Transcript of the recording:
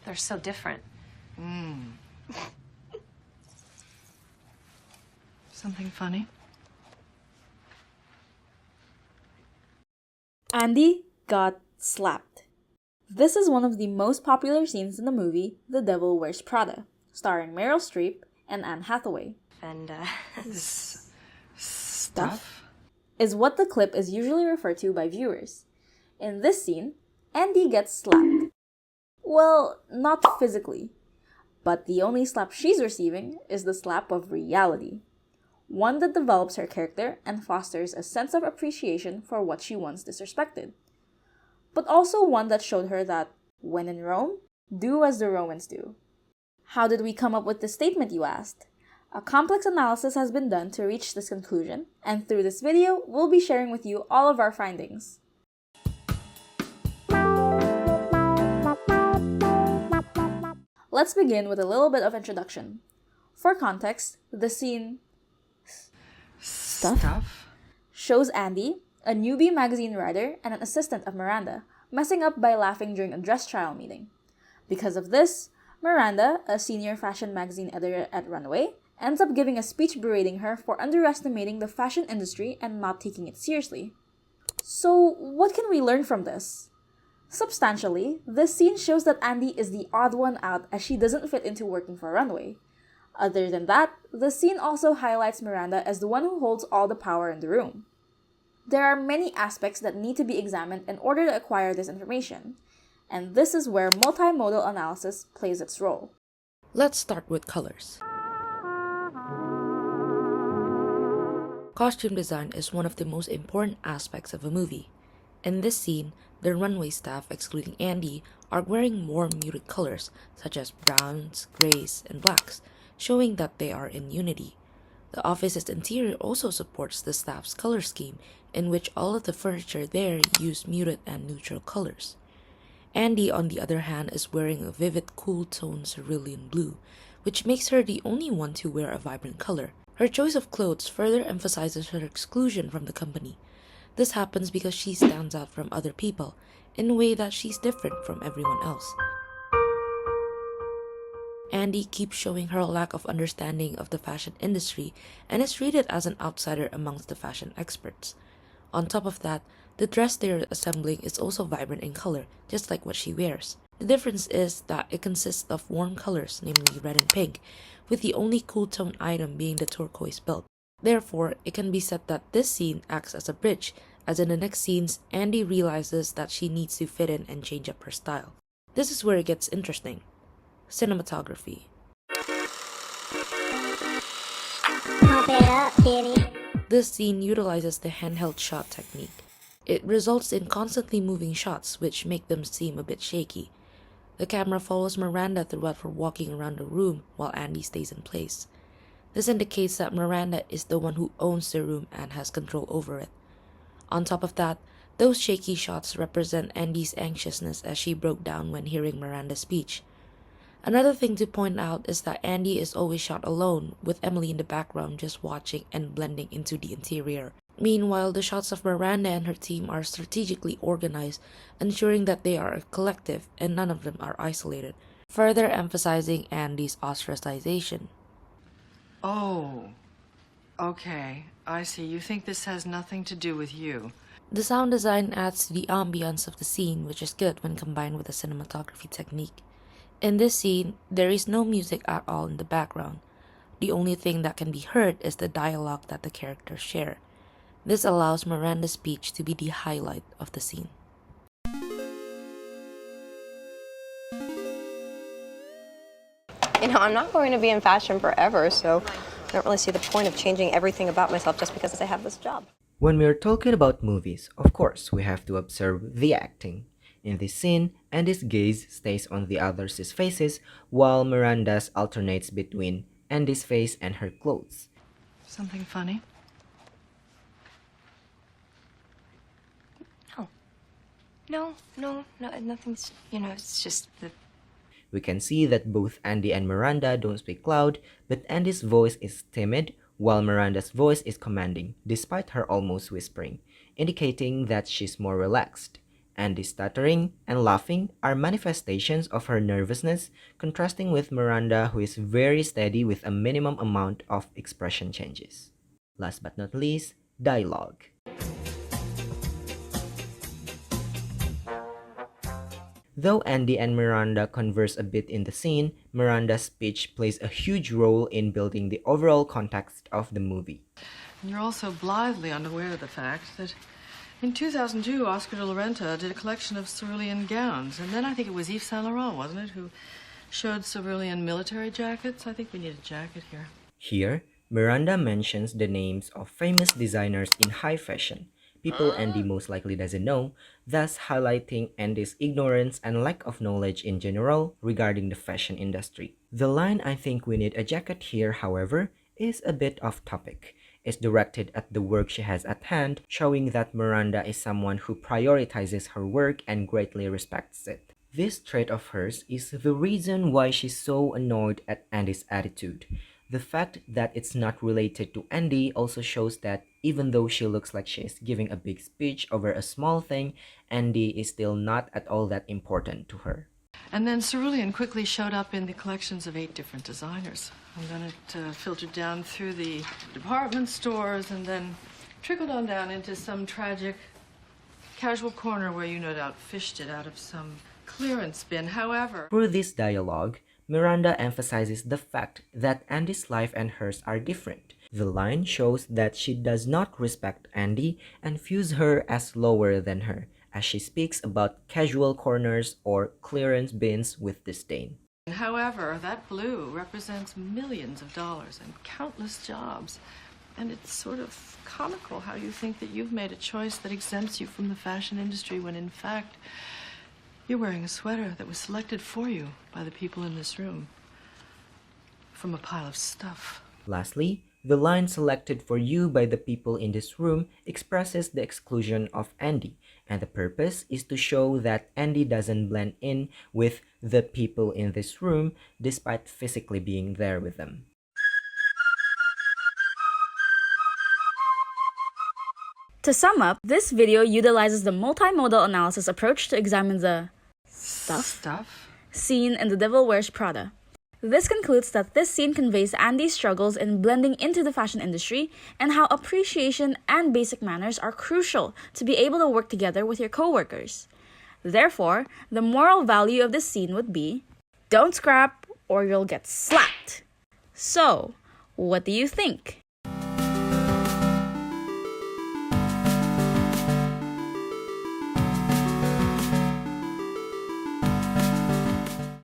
They're so different. Something funny? Andy got slapped. This is one of the most popular scenes in the movie The Devil Wears Prada, starring Meryl Streep and Anne Hathaway. And, Stuff? Is what the clip is usually referred to by viewers. In this scene, Andy gets slapped. Well, not physically, but the only slap she's receiving is the slap of reality. One that develops her character and fosters a sense of appreciation for what she once disrespected. But also one that showed her that, when in Rome, do as the Romans do. How did we come up with this statement, you asked? A complex analysis has been done to reach this conclusion, and through this video, we'll be sharing with you all of our findings. Let's begin with a little bit of introduction. For context, the scene Stuff? shows Andy, a newbie magazine writer and an assistant of Miranda, messing up by laughing during a dress trial meeting. Because of this, Miranda, a senior fashion magazine editor at Runway, ends up giving a speech berating her for underestimating the fashion industry and not taking it seriously. So, what can we learn from this? Substantially, this scene shows that Andy is the odd one out as she doesn't fit into working for Runway. Other than that, the scene also highlights Miranda as the one who holds all the power in the room. There are many aspects that need to be examined in order to acquire this information, and this is where multimodal analysis plays its role. Let's start with colors. Costume design is one of the most important aspects of a movie. In this scene, the runway staff, excluding Andy, are wearing more muted colors such as browns, grays, and blacks, showing that they are in unity. The office's interior also supports the staff's color scheme, in which all of the furniture there use muted and neutral colors. Andy, on the other hand, is wearing a vivid cool-toned cerulean blue, which makes her the only one to wear a vibrant color. Her choice of clothes further emphasizes her exclusion from the company. This happens because she stands out from other people, in a way that she's different from everyone else. Andy keeps showing her lack of understanding of the fashion industry and is treated as an outsider amongst the fashion experts. On top of that, the dress they're assembling is also vibrant in color, just like what she wears. The difference is that it consists of warm colors, namely red and pink, with the only cool tone item being the turquoise belt. Therefore, it can be said that this scene acts as a bridge, as in the next scenes, Andy realizes that she needs to fit in and change up her style. This is where it gets interesting. Cinematography. This scene utilizes the handheld shot technique. It results in constantly moving shots, which make them seem a bit shaky. The camera follows Miranda throughout her walking around the room while Andy stays in place. This indicates that Miranda is the one who owns the room and has control over it. On top of that, those shaky shots represent Andy's anxiousness as she broke down when hearing Miranda's speech. Another thing to point out is that Andy is always shot alone, with Emily in the background just watching and blending into the interior. Meanwhile, the shots of Miranda and her team are strategically organized, ensuring that they are a collective and none of them are isolated, further emphasizing Andy's ostracization. Oh, okay, I see. You think this has nothing to do with you. The sound design adds to the ambience of the scene, which is good when combined with the cinematography technique. In this scene, there is no music at all in the background. The only thing that can be heard is the dialogue that the characters share. This allows Miranda's speech to be the highlight of the scene. You know, I'm not going to be in fashion forever, so I don't really see the point of changing everything about myself just because I have this job. When we're talking about movies, of course, we have to observe the acting. In this scene, Andy's gaze stays on the others' faces, while Miranda's alternates between Andy's face and her clothes. Something funny? No, nothing's, it's just the... We can see that both Andy and Miranda don't speak loud, but Andy's voice is timid, while Miranda's voice is commanding, despite her almost whispering, indicating that she's more relaxed. Andy stuttering and laughing are manifestations of her nervousness, contrasting with Miranda, who is very steady with a minimum amount of expression changes. Last but not least, dialogue. Though Andy and Miranda converse a bit in the scene, Miranda's speech plays a huge role in building the overall context of the movie. And you're also blithely unaware of the fact that in 2002, Oscar de la Renta did a collection of cerulean gowns. And then I think it was Yves Saint Laurent, wasn't it, who showed cerulean military jackets? I think we need a jacket here. Here, Miranda mentions the names of famous designers in high fashion, people Andy most likely doesn't know, thus highlighting Andy's ignorance and lack of knowledge in general regarding the fashion industry. The line "I think we need a jacket here," however, is a bit off topic. It's directed at the work she has at hand, showing that Miranda is someone who prioritizes her work and greatly respects it. This trait of hers is the reason why she's so annoyed at Andy's attitude. The fact that it's not related to Andy also shows that even though she looks like she is giving a big speech over a small thing, Andy is still not at all that important to her. And then cerulean quickly showed up in the collections of 8 different designers. And then it filtered down through the department stores and then trickled on down into some tragic casual corner where you no doubt fished it out of some clearance bin. However, through this dialogue, Miranda emphasizes the fact that Andy's life and hers are different. The line shows that she does not respect Andy and views her as lower than her, as she speaks about casual corners or clearance bins with disdain. However, that blue represents millions of dollars and countless jobs. And it's sort of comical how you think that you've made a choice that exempts you from the fashion industry when in fact you're wearing a sweater that was selected for you by the people in this room from a pile of stuff. Lastly, the line "selected for you by the people in this room" expresses the exclusion of Andy, and the purpose is to show that Andy doesn't blend in with the people in this room despite physically being there with them. To sum up, this video utilizes the multimodal analysis approach to examine the stuff scene in The Devil Wears Prada. This concludes that this scene conveys Andy's struggles in blending into the fashion industry and how appreciation and basic manners are crucial to be able to work together with your coworkers. Therefore, the moral value of this scene would be, don't scrap or you'll get slapped. So, what do you think?